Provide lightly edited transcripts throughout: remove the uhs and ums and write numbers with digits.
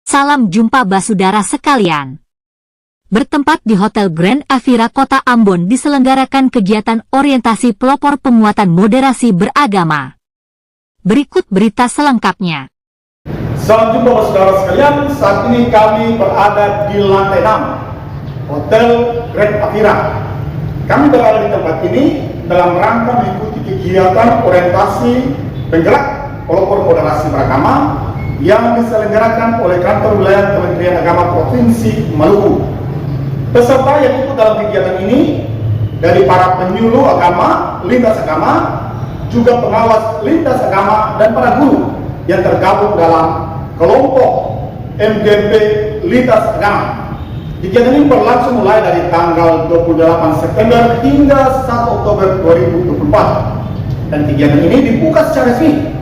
Salam jumpa basudara sekalian. Bertempat di Hotel Grand Avira Kota Ambon diselenggarakan kegiatan orientasi pelopor penguatan moderasi beragama. Berikut berita selengkapnya. Salam jumpa saudara sekalian, saat ini kami berada di lantai 6 Hotel Grand Avira. Kami berada di tempat ini dalam rangka mengikuti kegiatan orientasi penggerak pelopor moderasi beragama yang diselenggarakan oleh Kantor Wilayah Kementerian Agama Provinsi Maluku. Peserta yang ikut dalam kegiatan ini dari para penyuluh agama, lintas agama, juga pengawas lintas agama dan para guru yang tergabung dalam kelompok MGP lintas agama. Kegiatan ini berlangsung mulai dari tanggal 28 September hingga 1 Oktober 2024 dan kegiatan ini dibuka secara resmi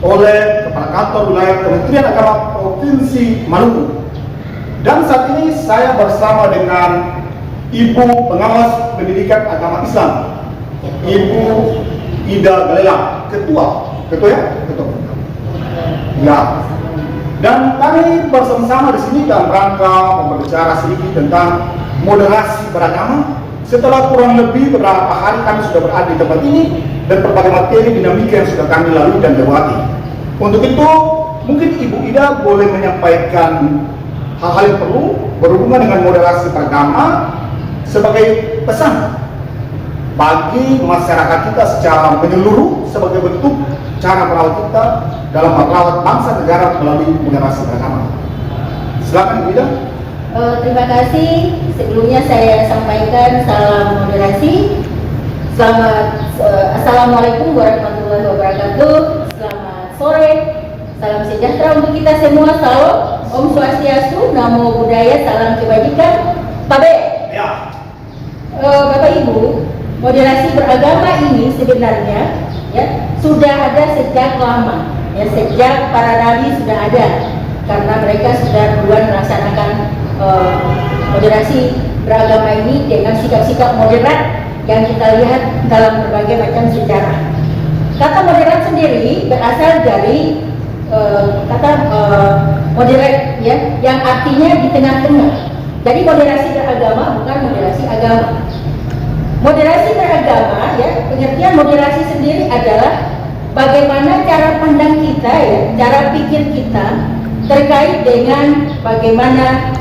oleh Kepala Kantor Wilayah Kementerian Agama Provinsi Maluku. Dan saat ini saya bersama dengan Ibu Pengawas Pendidikan Agama Islam, Ibu Ida Galela, Ketua ya. Dan kami bersama-sama di sini dalam rangka berbicara sedikit tentang moderasi beragama. Setelah kurang lebih beberapa hari kami sudah berada di tempat ini dan berbagai materi dinamika yang sudah kami lalui dan lewati. Untuk itu, mungkin Ibu Ida boleh menyampaikan hal-hal yang perlu berhubungan dengan moderasi beragama sebagai pesan bagi masyarakat kita secara menyeluruh sebagai bentuk cara merawat kita dalam merawat bangsa negara melalui moderasi beragama. Silakan Ibu Ida. Terima kasih. Sebelumnya saya sampaikan salam moderasi. Assalamualaikum warahmatullahi wabarakatuh. Selamat sore. Salam sejahtera untuk kita semua. Salam Om Swastiastu, Namo Buddhaya, salam kebajikan. Pabe. Ya. Bapak Ibu, moderasi beragama ini sebenarnya sudah ada sejak lama. Sejak para nabi sudah ada, karena mereka sudah duluan melaksanakan moderasi beragama ini dengan sikap-sikap moderat yang kita lihat dalam berbagai macam sejarah. Kata moderat sendiri berasal dari kata moderat, yang artinya di tengah-tengah. Jadi moderasi beragama bukan moderasi agama. Moderasi beragama, pengertian moderasi sendiri adalah bagaimana cara pandang kita, cara pikir kita terkait dengan bagaimana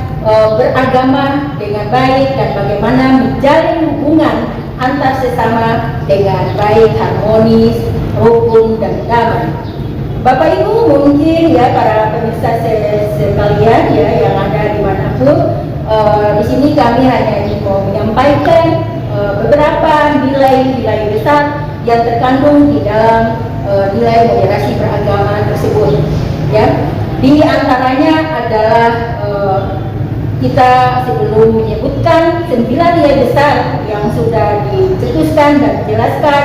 beragama dengan baik dan bagaimana menjalin hubungan antar sesama dengan baik, harmonis, rukun dan damai. Bapak Ibu mungkin para pemirsa sekalian yang ada dimanapun, di sini kami hanya ingin menyampaikan beberapa nilai-nilai besar yang terkandung di dalam nilai moderasi beragama tersebut. Di antaranya adalah kita sebelum menyebutkan 9 nilai besar yang sudah dicetuskan dan dijelaskan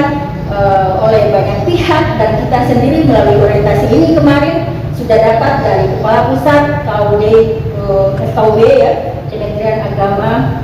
oleh banyak pihak, dan kita sendiri melalui orientasi ini kemarin sudah dapat dari Kepala Pusat FKUB Kementerian Agama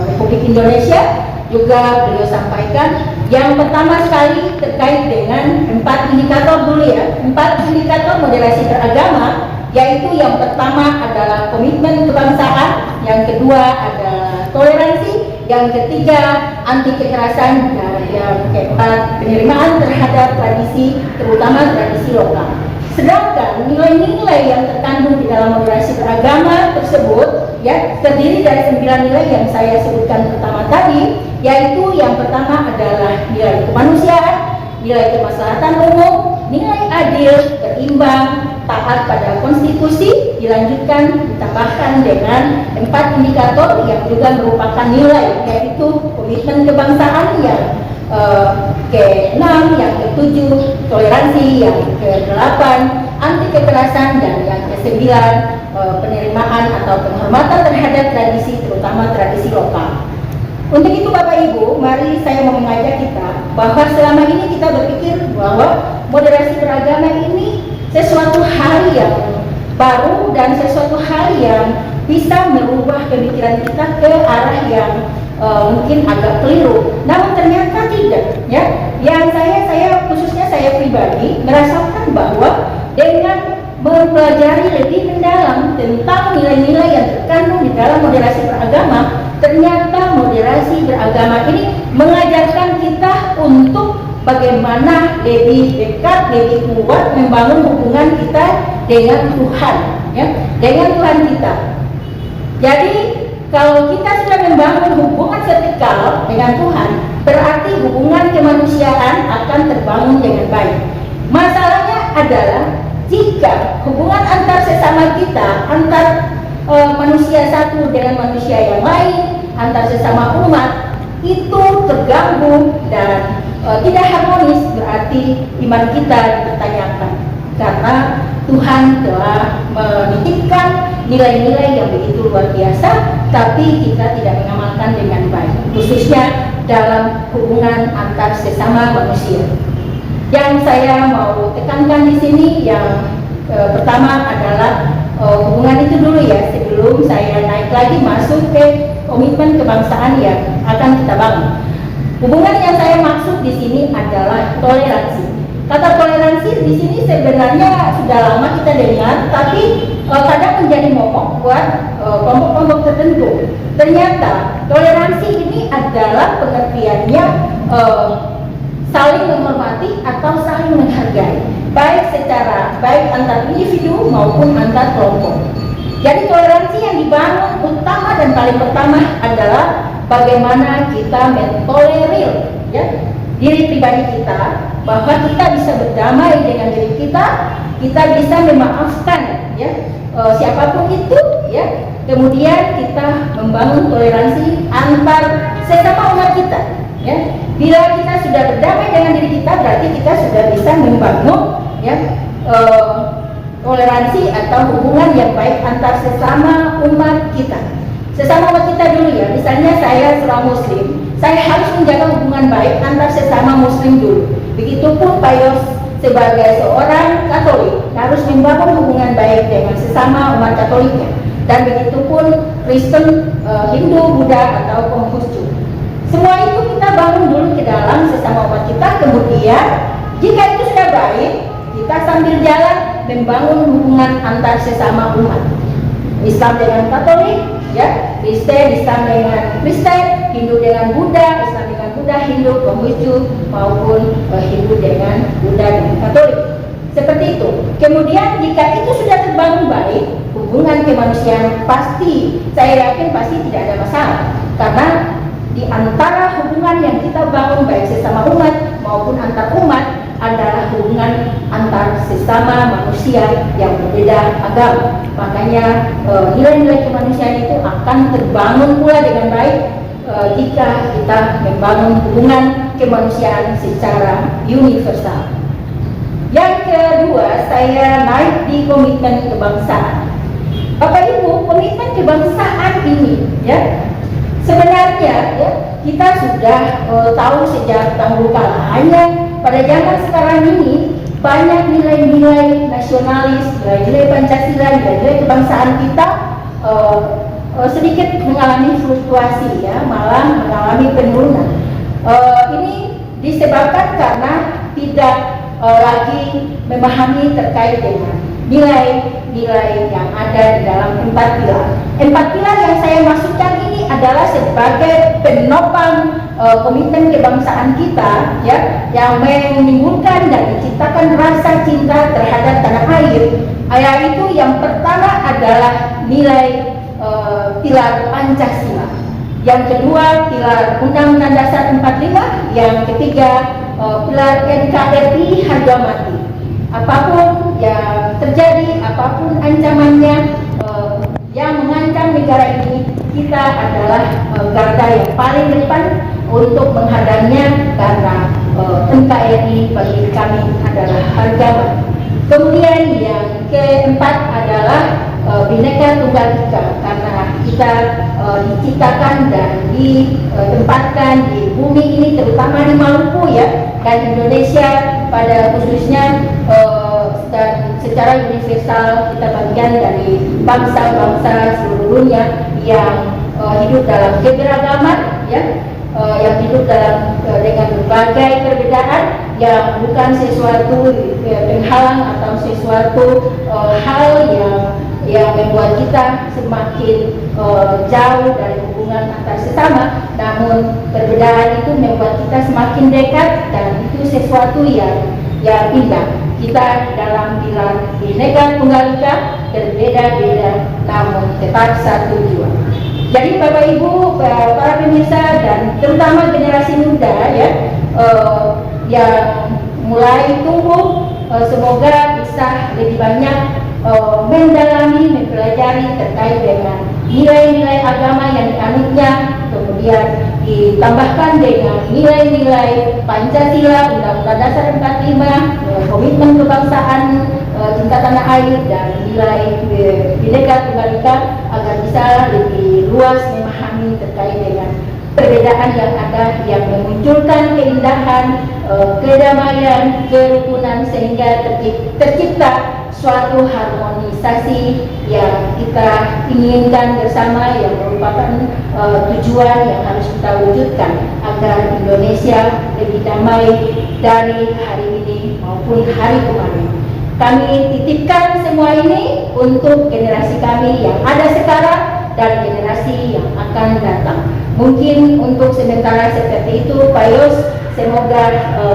Republik Indonesia. Juga beliau sampaikan yang pertama sekali terkait dengan 4 indikator dulu 4 indikator moderasi beragama, yaitu yang pertama adalah komitmen kebangsaan, yang kedua adalah toleransi, yang ketiga anti kekerasan, dan yang keempat penerimaan terhadap tradisi, terutama tradisi lokal. Sedangkan nilai-nilai yang terkandung di dalam moderasi beragama tersebut terdiri dari 9 nilai yang saya sebutkan pertama tadi, yaitu yang pertama adalah nilai kemanusiaan, nilai kemaslahatan umum, nilai adil, berimbang, taat pada konstitusi, dilanjutkan ditambahkan dengan 4 indikator yang juga merupakan nilai, yaitu komitmen kebangsaan yang ke-6, yang ke-7 toleransi, yang ke-8 anti kekerasan, dan yang ke-9 penerimaan atau penghormatan terhadap tradisi, terutama tradisi lokal. Untuk itu Bapak Ibu, mari saya mau mengajak kita bahwa selama ini kita berpikir bahwa moderasi beragama ini sesuatu hal yang baru dan sesuatu hal yang bisa merubah pemikiran kita ke arah yang mungkin agak keliru. Namun ternyata tidak, Yang saya khususnya saya pribadi merasakan bahwa dengan mempelajari lebih mendalam tentang dalam moderasi beragama, ternyata moderasi beragama ini mengajarkan kita untuk bagaimana lebih dekat, lebih kuat membangun hubungan kita dengan Tuhan, ya, dengan Tuhan kita. Jadi kalau kita sudah membangun hubungan vertikal dengan Tuhan, berarti hubungan kemanusiaan akan terbangun dengan baik. Masalahnya adalah jika hubungan antar sesama kita, antar manusia satu dengan manusia yang lain, antar sesama umat, itu terganggu dan tidak harmonis, berarti iman kita dipertanyakan. Karena Tuhan telah menitipkan nilai-nilai yang begitu luar biasa, tapi kita tidak mengamalkan dengan baik, khususnya dalam hubungan antar sesama manusia. Yang saya mau tekankan di sini yang pertama adalah hubungan itu dulu ya, sebelum saya naik lagi masuk ke komitmen kebangsaan yang akan kita bangun. Hubungan yang saya maksud di sini adalah toleransi. Kata toleransi di sini sebenarnya sudah lama kita dengar, tapi kadang menjadi momok buat kelompok-kelompok tertentu. Ternyata toleransi ini adalah pengertiannya saling menghormati atau saling menghargai, baik antar individu maupun antar kelompok. Jadi toleransi yang dibangun utama dan paling pertama adalah bagaimana kita mentolerir, ya, diri pribadi kita, bahwa kita bisa berdamai dengan diri kita bisa memaafkan, ya, siapapun itu, ya. Kemudian kita membangun toleransi antar sesama umat kita, ya. Bila kita sudah berdamai dengan diri kita, berarti kita sudah bisa membangun, ya, toleransi atau hubungan yang baik antar sesama umat kita. Sesama umat kita dulu ya, misalnya saya seorang muslim, saya harus menjaga hubungan baik antar sesama muslim dulu. Begitupun Pak Yos sebagai seorang Katolik harus membangun hubungan baik dengan sesama umat Katoliknya. Dan begitupun Kristen, Hindu, Buddha atau Konghucu. Semua itu kita bangun dulu ke dalam sesama umat kita, kemudian jika itu sudah baik, kita sambil jalan membangun hubungan antar sesama umat. Islam dengan Katolik, ya, Kristen Islam dengan Kristen, Hindu dengan Buddha, Islam dengan Buddha, Hindu, Konghucu, maupun Hindu dengan Buddha dan Katolik. Seperti itu. Kemudian jika itu sudah terbangun baik, hubungan kemanusiaan pasti, saya yakin pasti tidak ada masalah. Karena di antara hubungan yang kita bangun baik sesama umat maupun antar umat adalah hubungan antar sesama manusia yang berbeda agama. Makanya nilai-nilai kemanusiaan itu akan terbangun pula dengan baik jika kita membangun hubungan kemanusiaan secara universal. Yang kedua, saya naik di komitmen kebangsaan. Bapak Ibu, komitmen kebangsaan ini, ya, sebenarnya, ya, kita sudah tahu sejak dahulu kala. Hanya pada zaman sekarang ini banyak nilai-nilai nasionalis, nilai-nilai Pancasila, nilai-nilai kebangsaan kita sedikit mengalami fluktuasi, ya, malah mengalami penurunan. Ini disebabkan karena tidak lagi memahami terkait dengan nilai-nilai yang ada di dalam 4 pilar. 4 pilar yang saya maksudkan ini adalah sebagai penopang komitmen kebangsaan kita, ya, yang menimbulkan dan menciptakan rasa cinta terhadap tanah air. Yaitu yang pertama adalah nilai pilar Pancasila. Yang kedua pilar Undang-Undang Dasar 45, yang ketiga pilar NKRI harga mati. Apapun yang terjadi, apapun ancamannya yang mengancam negara ini, kita adalah garda yang paling depan untuk menghadangnya, karena NKRI bagi kami adalah harga mati. Kemudian yang keempat adalah Bhinneka Tunggal Ika, karena kita diciptakan dan ditempatkan di bumi ini, terutama di Maluku, ya, dan Indonesia pada khususnya, dan secara universal kita bagian dari bangsa-bangsa seluruh dunia yang hidup dalam keberagaman, ya, yang hidup dalam dengan berbagai perbedaan, yang bukan sesuatu penghalang atau sesuatu hal yang yang membuat kita semakin jauh dari hubungan antar sesama, namun perbedaan itu membuat kita semakin dekat dan itu sesuatu yang indah. Kita dalam bilang Bhinneka Tunggal Ika, berbeda-beda namun tetap satu jiwa. Jadi Bapak Ibu, para pemirsa dan terutama generasi muda ya, yang mulai tumbuh, semoga bisa lebih banyak mendalami, mempelajari terkait dengan nilai-nilai agama yang dianutnya, kemudian ditambahkan dengan nilai-nilai Pancasila, Undang-Undang Dasar 45, komitmen kebangsaan, cinta tanah air, dan nilai Bhinneka Tunggal Ika agar bisa lebih luas memahami terkait dengan perbedaan yang ada yang memunculkan keindahan, kedamaian, kerukunan sehingga tercipta suatu harmonisasi yang kita inginkan bersama, yang merupakan tujuan yang harus kita wujudkan agar Indonesia lebih damai dari hari ini maupun hari kemarin. Kami titipkan semua ini untuk generasi kami yang ada sekarang dan generasi yang akan datang. Mungkin untuk sementara seperti itu, Pak Yos, semoga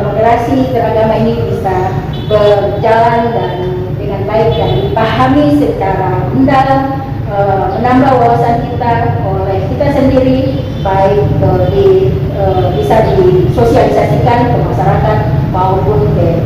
moderasi beragama ini bisa berjalan dan dengan baik dan dipahami secara mendalam, menambah wawasan kita oleh kita sendiri, baik bisa disosialisasikan ke masyarakat maupun ke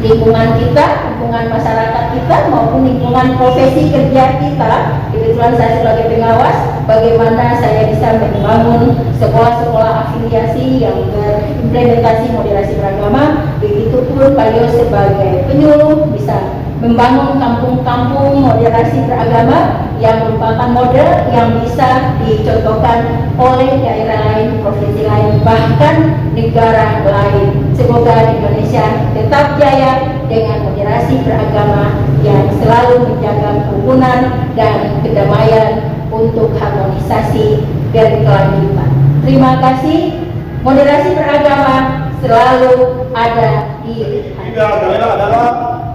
lingkungan kita, lingkungan masyarakat kita maupun lingkungan profesi kerja kita. Kebetulan saya sebagai pengawas, bagaimana saya bisa membangun sekolah-sekolah afiliasi yang berimplementasi moderasi beragama, begitupun Pak Yos sebagai penyuluh bisa membangun kampung-kampung moderasi beragama yang merupakan model yang bisa dicontohkan oleh daerah lain, provinsi lain, bahkan negara lain. Semoga Indonesia tetap jaya dengan moderasi beragama yang selalu menjaga kerukunan dan kedamaian untuk harmonisasi berkelanjutan. Terima kasih. Moderasi beragama selalu ada di adalah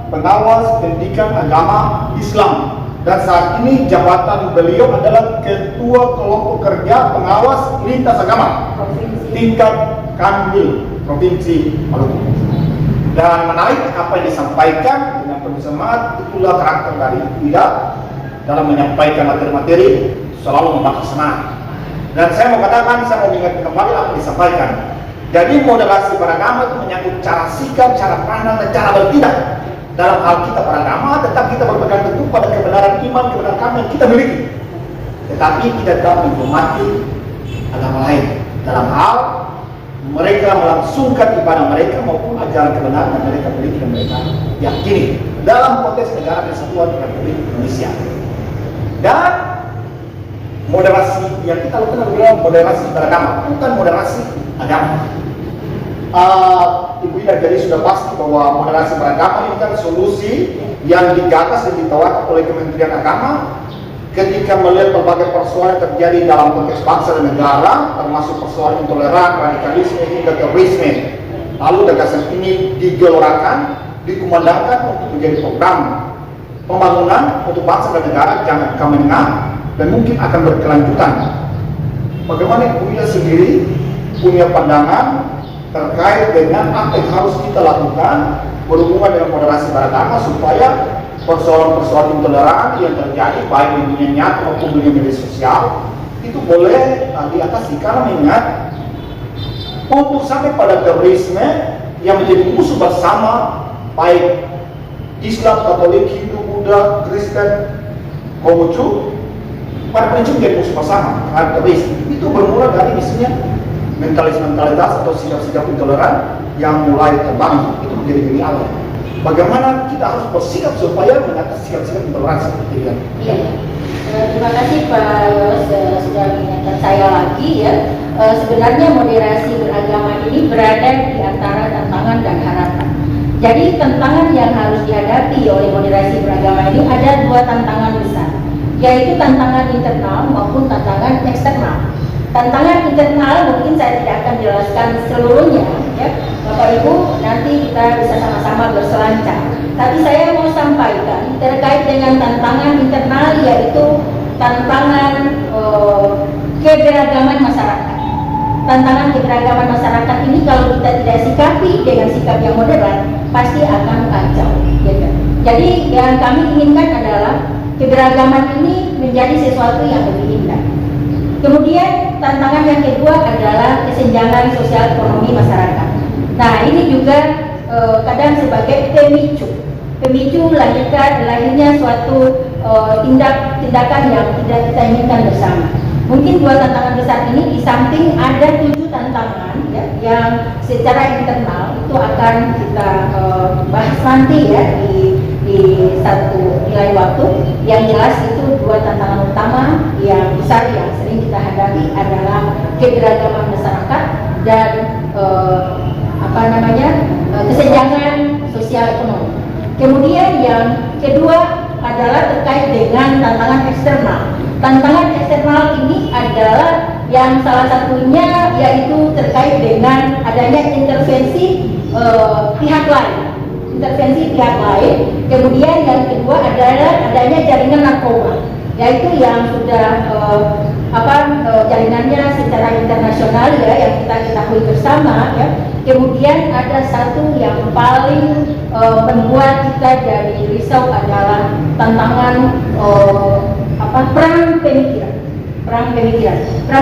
pengawas pendidikan agama Islam, dan saat ini jabatan beliau adalah Ketua Kelompok Kerja Pengawas Lintas Agama tingkat Kanwil Provinsi Maluku. Dan menarik apa yang disampaikan dengan penuh semangat, itulah karakter dari Ida dalam menyampaikan materi-materi, selalu membakar semangat. Dan saya mau katakan, saya mau ingat kembali apa yang disampaikan. Jadi moderasi beragama itu menyangkut cara sikap, cara pandang, dan cara bertindak dalam hal kita beragama. Tetap kita berpegang teguh pada kebenaran iman, kebenaran kami yang kita miliki, tetapi kita dapat menghormati agama lain dalam hal mereka melangsungkan ibadah mereka maupun ajaran kebenaran yang mereka miliki dan mereka yakini dalam konteks negara kesatuan Republik Indonesia. Dan moderasi yang kita lakukan adalah moderasi beragama, bukan moderasi agama. Ibu Ida jadi sudah pasti bahwa moderasi beragama ini kan solusi yang digagas dan ditawarkan oleh Kementerian Agama ketika melihat berbagai persoalan yang terjadi dalam konteks bangsa dan negara, termasuk persoalan intoleran, radikalisme, hingga terorisme. Lalu gagasan ini digelorakan, dikumandangkan untuk menjadi program pembangunan untuk bangsa dan negara jangka menengah dan mungkin akan berkelanjutan. Bagaimana Ibu Ida sendiri punya pandangan terkait dengan apa yang harus kita lakukan berhubungan dengan moderasi beragama supaya persoalan-persoalan intoleran yang terjadi baik di dunia nyata maupun di media sosial itu boleh diatasi, karena mengingat untuk sampai pada terorisme yang menjadi musuh bersama baik Islam, Katolik, Hindu, Buddha, Kristen, Konghucu, pada prinsip menjadi musuh bersama terhadap teroris itu bermula dari misalnya mentalitas atau sikap-sikap intoleran yang mulai terbangun, itu menjadi gini awal. Bagaimana kita harus bersikap supaya mengatasi sikap-sikap intoleransi seperti itu? Iya. Terima kasih Pak Yos sudah mengingatkan saya lagi ya. Sebenarnya moderasi beragama ini berada di antara tantangan dan harapan. Jadi tantangan yang harus dihadapi oleh moderasi beragama ini ada dua tantangan besar, yaitu tantangan internal maupun tantangan eksternal. Tantangan internal mungkin saya tidak akan jelaskan seluruhnya ya, Bapak Ibu, nanti kita bisa sama-sama berselancar. Tapi saya mau sampaikan terkait dengan tantangan internal, yaitu tantangan keberagaman masyarakat. Tantangan keberagaman masyarakat ini kalau kita tidak sikapi dengan sikap yang moderat, pasti akan kacau. Gitu. Jadi yang kami inginkan adalah keberagaman ini menjadi sesuatu yang lebih indah. Kemudian tantangan yang kedua adalah kesenjangan sosial ekonomi masyarakat. Nah, ini juga kadang sebagai pemicu lahirnya suatu tindakan yang tidak kita inginkan bersama. Mungkin dua tantangan besar ini, di samping ada 7 tantangan ya, yang secara internal itu akan kita bahas nanti ya di satu nilai waktu. Yang jelas itu 2 tantangan utama yang besar yang sering kita hadapi adalah keberagaman masyarakat dan kesenjangan sosial ekonomi. Kemudian yang kedua adalah terkait dengan tantangan eksternal. Tantangan eksternal ini adalah yang salah satunya yaitu terkait dengan adanya intervensi pihak lain. Kemudian yang kedua adalah adanya jaringan narkoba, yaitu yang sudah jaringannya secara internasional ya, yang kita ketahui bersama ya. Kemudian ada satu yang paling membuat kita jadi risau adalah tantangan perang pemikiran. Perang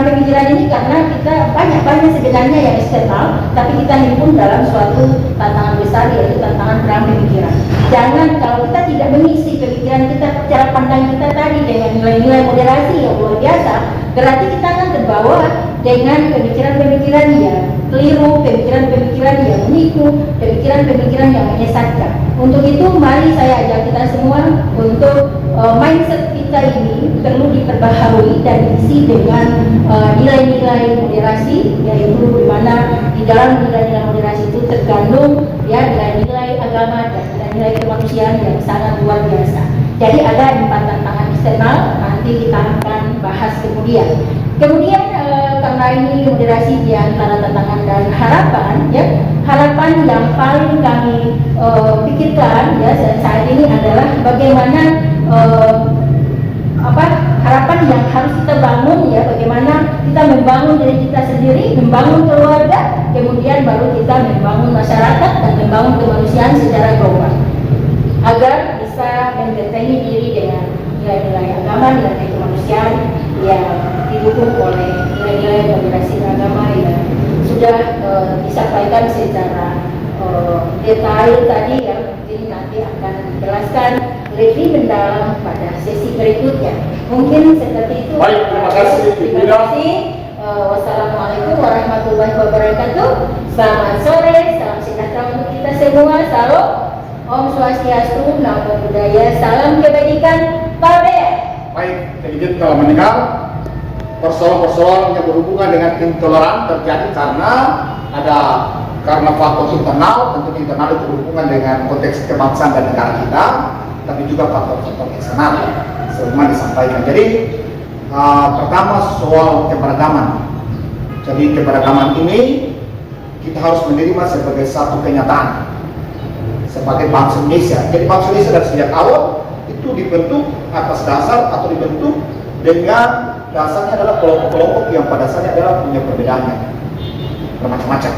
pemikiran ini karena kita banyak sebenarnya yang eksternal, tapi kita himpun dalam suatu tantangan besar, yaitu tantangan perang pemikiran. Jangan, kalau kita tidak mengisi pemikiran kita, cara pandang kita tadi dengan nilai-nilai moderasi yang luar biasa, berarti kita akan terbawa dengan pemikiran-pemikiran yang keliru, pemikiran-pemikiran yang menipu, pemikiran-pemikiran yang menyesatkan. Untuk itu, mari saya ajak kita semua untuk mindset kita ini perlu diperbaharui dan diisi dengan nilai-nilai moderasi, yaitu di mana di dalam nilai-nilai moderasi itu terkandung ya nilai-nilai agama dan nilai-nilai kemanusiaan yang sangat luar biasa. Jadi ada 4 tantangan eksternal, nanti kita akan bahas kemudian. Kemudian karena ini moderasi di antara tantangan dan harapan, ya harapan yang paling kami pikirkan ya saat ini adalah bagaimana harapan yang harus kita bangun ya, bagaimana kita membangun diri kita sendiri, membangun keluarga, kemudian baru kita membangun masyarakat dan membangun kemanusiaan secara global agar bisa membentengi diri dengan nilai-nilai agama, nilai kemanusiaan yang didukung oleh nilai-nilai moderasi agama yang sudah disampaikan secara detail tadi, yang mungkin nanti akan dijelaskan lebih mendalam pada sesi berikutnya. Mungkin seperti itu. Baik, terima kasih. Terima kasih. Wassalamualaikum warahmatullahi wabarakatuh. Selamat sore, salam sejahtera untuk kita semua. Salam Om Swastiastu, Namo Buddhaya, salam kebajikan, Tabea. Baik, sedikit kalau mendengar persoalan-persoalan yang berhubungan dengan intoleran terjadi karena faktor internal. Tentu internal itu berhubungan dengan konteks kebangsaan dan negara kita, tapi juga faktor-faktor eksternal semua disampaikan. Jadi pertama soal keberagaman. Jadi keberagaman ini kita harus menerima sebagai satu kenyataan sebagai bangsa Indonesia. Jadi bangsa Indonesia dari sejak awal itu dibentuk atas dasar atau dibentuk dengan dasarnya adalah kelompok-kelompok yang pada dasarnya adalah punya perbedaannya bermacam-macam.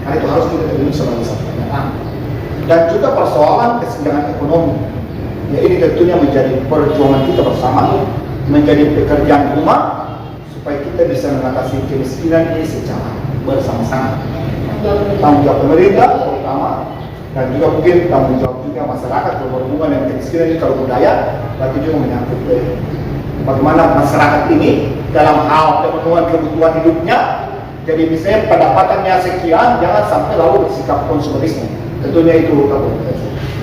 Karena itu harus kita terima sebagai satu kenyataan. Dan juga persoalan kesenjangan ekonomi. Ya, ini tentunya menjadi perjuangan kita bersama, menjadi pekerjaan rumah supaya kita bisa mengatasi kemiskinan ini secara bersama-sama. Tanggung jawab pemerintah terutama, dan juga mungkin tanggung jawab juga masyarakat berhubungan dengan kemiskinan ini. Kalau budaya, berarti juga menyangkut bagaimana masyarakat ini dalam hal pemenuhan kebutuhan hidupnya. Jadi misalnya pendapatannya sekian, jangan sampai lalu bersikap konsumerisme. Tentunya itu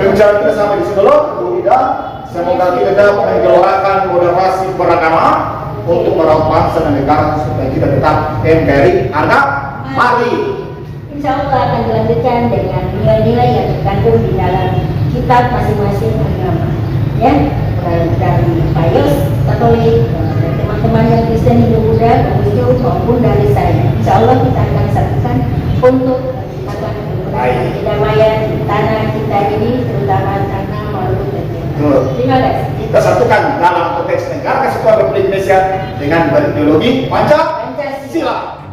pembicaraan kita sampai di sini dulu. Semoga kita dapat menggelorakan moderasi beragama untuk merawat bangsa dan negara supaya kita tetap NKRI harga mati. Insya Allah akan dilanjutkan dengan nilai-nilai yang terkandung di dalam kitab masing-masing agama, ya, dari Payus, Katolik, dan teman-teman yang Kristen, Hindu, Buddha, Konghucu maupun dari saya. Insya Allah kita akan satukan untuk akan Baik. kedamaian di tanah kita ini, terutama tanah Maluku dan Timor. Betul. Terima kasih. Kita satukan dalam konteks negara kesatuan Republik Indonesia dengan berideologi Pancasila.